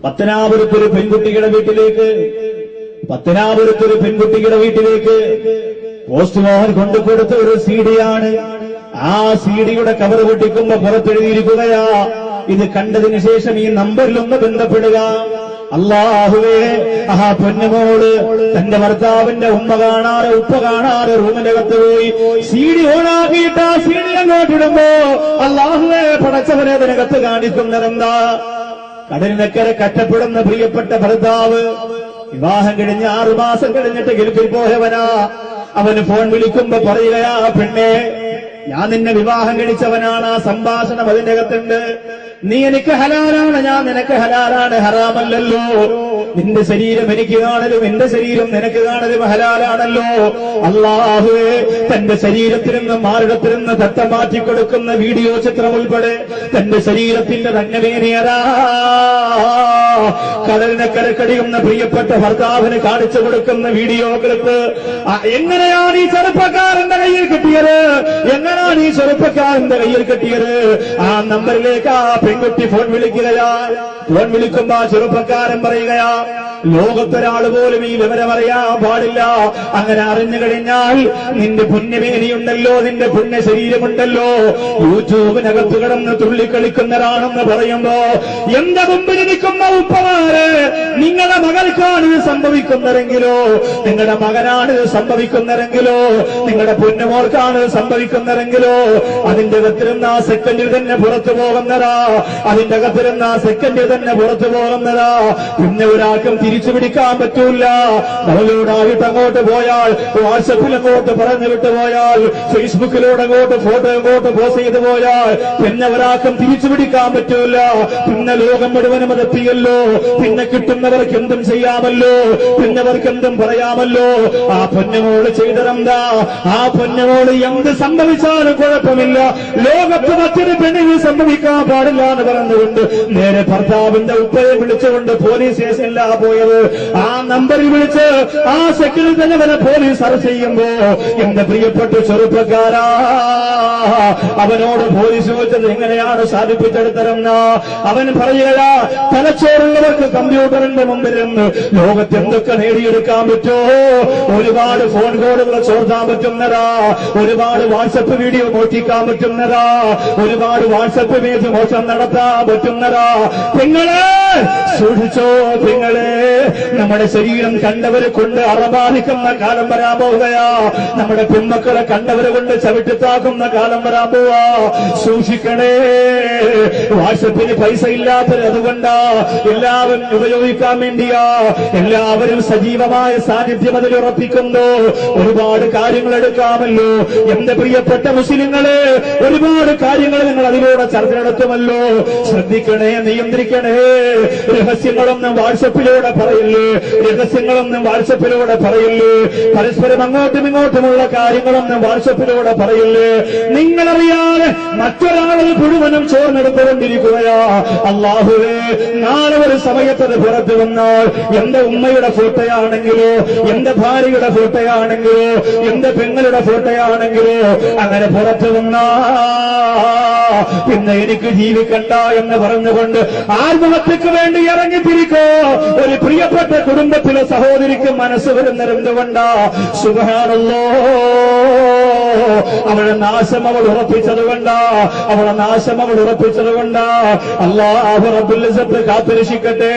പത്തനാപുരത്തൊരു പെൺകുട്ടിയുടെ വീട്ടിലേക്ക് പോസ്റ്റ്മാൻ കൊണ്ടുകൊടുത്ത ഒരു സീഡിയാണ്. ആ സീഡിയുടെ കവർ പൊട്ടിക്കുമ്പോ പുറത്തെഴുതിയിരിക്കുകയാ, ഇത് കണ്ടതിന് ശേഷം ഈ നമ്പറിലൊന്ന് ബന്ധപ്പെടുക. അല്ലാഹുവേ, ആ പൊന്നുമോള് തന്റെ ഭർത്താവിന്റെ ഉമ്മ കാണാതെ ഉപ്പ കാണാതെ റൂമിനകത്ത് പോയി സീഡി ഓണാക്കിയിട്ട് ആ സീഡി അങ്ങോട്ടിടുമ്പോ അല്ലാഹുവേ പടച്ചവനെ അതിനകത്ത് കാണിക്കുന്നതെന്താ? കടലിനക്കരെ കഷ്ടപ്പെടുന്ന പ്രിയപ്പെട്ട ഭർത്താവ് വിവാഹം കഴിഞ്ഞ് 6 മാസം കഴിഞ്ഞിട്ട് ഗൾഫിൽ പോയവനാ. അവന് ഫോൺ വിളിക്കുമ്പോ പറയുകയാ, പെണ്ണേ, ഞാൻ നിന്നെ വിവാഹം കഴിച്ചവനാണ്. ആ സംഭാഷണം അതിന്റെ അകത്തുണ്ട്. നീ എനിക്ക് ഹലാലാണ്, ഞാൻ നിനക്ക് ഹലാലാണ്, ഹറാമല്ലല്ലോ. നിന്റെ ശരീരം എനിക്ക് കാണലും എന്റെ ശരീരം നിനക്ക് കാണലും ഹലാലാണല്ലോ. അല്ലാഹുവേ, തന്റെ ശരീരത്തിൽ നിന്ന് മാറിടത്തിൽ നിന്ന് തട്ടം മാറ്റിക്കൊടുക്കുന്ന വീഡിയോ ചിത്രം ഉൾപ്പെടെ തന്റെ ശരീരത്തിന്റെ തങ്ങവേനേറാ കടലിനക്കരക്കടിയുന്ന പ്രിയപ്പെട്ട ഭർത്താവിന് കാണിച്ചു കൊടുക്കുന്ന വീഡിയോ ക്ലിപ്പ് എങ്ങനെയാണ് ഈ ചെറുപ്പക്കാരന്റെ കയ്യിൽ കിട്ടിയത്? എങ്ങനെയാണ് ഈ ചെറുപ്പക്കാരന്റെ കയ്യിൽ കിട്ടിയത്? ആ നമ്പറിലേക്ക് ആ പെൺകുട്ടി ഫോൺ വിളിക്കുകയാ. ഫോൺ വിളിക്കുമ്പോ ആ ചെറുപ്പക്കാരൻ പറയുകയാ, ലോകത്തൊരാൾ പോലും ഈ വിവരം അറിയാൻ പാടില്ല. അങ്ങനെ അറിഞ്ഞു കഴിഞ്ഞാൽ നിന്റെ പുണ്യമേനിയുണ്ടല്ലോ, നിന്റെ പുണ്യ ശരീരമുണ്ടല്ലോ, യൂട്യൂബിനകത്ത് കിടന്ന് തുള്ളിക്കളിക്കുന്നതാണെന്ന് പറയുമ്പോ എന്റെ മുമ്പിൽ നിൽക്കുന്ന ഉപ്പമാര്, നിങ്ങളുടെ മകൾക്കാണ് ഇത് സംഭവിക്കുന്നതെങ്കിലോ, നിങ്ങളുടെ മകനാണ് സംഭവിക്കുന്നതെങ്കിലോ, നിങ്ങളുടെ പുന്നമോൾക്കാണ് സംഭവിക്കുന്നതെങ്കിലോ അതിന്റെ അകത്തിരുന്ന ആ സെക്കൻഡിൽ തന്നെ പുറത്തു പോകുന്നതാ. അതിന്റെ അകത്തിരുന്ന ആ സെക്കൻഡിൽ തന്നെ പുറത്തു പോകുന്നതാ. പിന്നെ ഒരാൾക്കും തിരിച്ചു പിടിക്കാൻ പറ്റൂല. ഡൗൺലോഡായിട്ട് അങ്ങോട്ട് പോയാൽ, വാട്സപ്പിൽ അങ്ങോട്ട് പറഞ്ഞു വിട്ടു പോയാൽ, ഫേസ്ബുക്കിലൂടെ അങ്ങോട്ട് ഫോട്ടോ അങ്ങോട്ട് പോസ്റ്റ് ചെയ്തു പോയാൽ പിന്നെ ഒരാൾക്കും തിരിച്ചു പിടിക്കാൻ പറ്റൂല. പിന്നെ ലോകം മുഴുവനും അതെത്തിയല്ലോ. പിന്നെ കിട്ടുന്നവർക്ക് എന്തും ചെയ്യാമല്ലോ, പിന്നവർക്ക് എന്തും പറയാമല്ലോ. ആ പൊന്നുമോള് ചെയ്തതെന്താ? ആ പൊന്നുമോള് എന്ത് സംഭവിച്ചാലും കുഴപ്പമില്ല, ലോകത്ത് മറ്റൊരു പെണ്ണിന് സംഭവിക്കാൻ പാടില്ല എന്ന് പറഞ്ഞുകൊണ്ട് നേരെ ഭർത്താവിന്റെ ഉപ്പയെ വിളിച്ചുകൊണ്ട് പോലീസ് സ്റ്റേഷനിലാ പോയത്. ആ നമ്പറിൽ വിളിച്ച് ആ സെക്കൻഡിൽ തന്നെ വരെ പോലീസ് അറസ്റ്റ് ചെയ്യുമ്പോ എന്റെ പ്രിയപ്പെട്ട ചെറുപ്പക്കാരാ, അവനോട് പോലീസ് ചോദിച്ചത് എങ്ങനെയാണ് സാധിപ്പിച്ചെടുത്തതെന്ന്. അവൻ പറയുക, തലച്ചോറുള്ളവർക്ക് കമ്പ്യൂട്ടറിന്റെ മുമ്പിൽ നിന്ന് ലോകത്ത് എന്തൊക്കെ നേടിയെടുക്കാൻ പറ്റുമോ, ഒരുപാട് ഫോൺ കോളുകൾ ചോർത്താൻ പറ്റുന്നതാ, ഒരുപാട് വാട്സപ്പ് വീഡിയോ മോഷ്ടിക്കാൻ പറ്റുന്നതാ, ഒരുപാട് വാട്സപ്പ് പേജ് മോശം നടത്താൻ പറ്റുന്നതാ. നിങ്ങളെ സൂക്ഷിച്ചോ, നിങ്ങളെ നമ്മുടെ ശരീരം കണ്ടവരെ കൊണ്ട് അറബാധിക്കുന്ന കാലം വരാൻ പോവുകയാ. നമ്മുടെ പെൺമക്കളെ കണ്ടവരെ കൊണ്ട് ചവിട്ടിത്താക്കുന്ന കാലം വരാൻ പോവാ. സൂക്ഷിക്കണേ. വാട്സപ്പിന് പൈസ ഇല്ലാത്തത് അതുകൊണ്ടാ, എല്ലാവരും ഉപയോഗിക്കാൻ വേണ്ടിയാ. എല്ലാവരും സജീവമായ സാന്നിധ്യം അതിൽ ഉറപ്പിക്കുന്നു. ഒരുപാട് കാര്യങ്ങൾ എടുക്കാമല്ലോ. എന്റെ പ്രിയപ്പെട്ട മുസ്ലിങ്ങളെ, ഒരുപാട് കാര്യങ്ങൾ നിങ്ങൾ അതിലൂടെ ചർച്ച നടത്തുമല്ലോ. ശ്രദ്ധിക്കണേ, നിയന്ത്രിക്കണേ. രഹസ്യങ്ങളൊന്നും വാട്സപ്പിലൂടെ പറയില്ലേ, രഹസ്യങ്ങളൊന്നും വാട്സപ്പിലൂടെ പറയില്ലേ. പരസ്പരം അങ്ങോട്ടും ഇങ്ങോട്ടുമുള്ള കാര്യങ്ങളൊന്നും വാട്സപ്പിലൂടെ പറയില്ലേ. നിങ്ങളറിയാതെ മറ്റൊരാളെ മുഴുവനും ചോർന്നെടുത്തുകൊണ്ടിരിക്കുകയാ. അല്ലാഹുവേ, നാളെ ഒരു സമയത്തത് പുറത്തു വന്നാൽ എന്റെ ഉമ്മയുടെ ഫോട്ടോയാണെങ്കിലോ, എന്റെ ഭാര്യയുടെ ഫോട്ടോയാണെങ്കിലോ, എന്റെ പെങ്ങളുടെ ഫോട്ടോയാണെങ്കിലോ അങ്ങനെ പുറത്തു വന്നാ പിന്നെ എനിക്ക് ജീവിക്കണ്ട എന്ന് പറഞ്ഞുകൊണ്ട് ആത്മഹത്യക്ക് വേണ്ടി ഇറങ്ങിത്തിരിക്കോ ഒരു പ്രിയപ്പെട്ട കുടുംബത്തിലെ സഹോദരിക്ക് മനസ്സ് വരുന്നതെന്തുകൊണ്ടാ? സുബ്ഹാനല്ലാഹ്, അവളുടെ നാശം അവൾ ഉറപ്പിച്ചതുകൊണ്ടാ, അവളുടെ നാശം അവൾ ഉറപ്പിച്ചതുകൊണ്ടാ. അല്ലാഹു റബ്ബുൽ ഇസ്സത്ത് കാത്തുരക്ഷിക്കട്ടെ.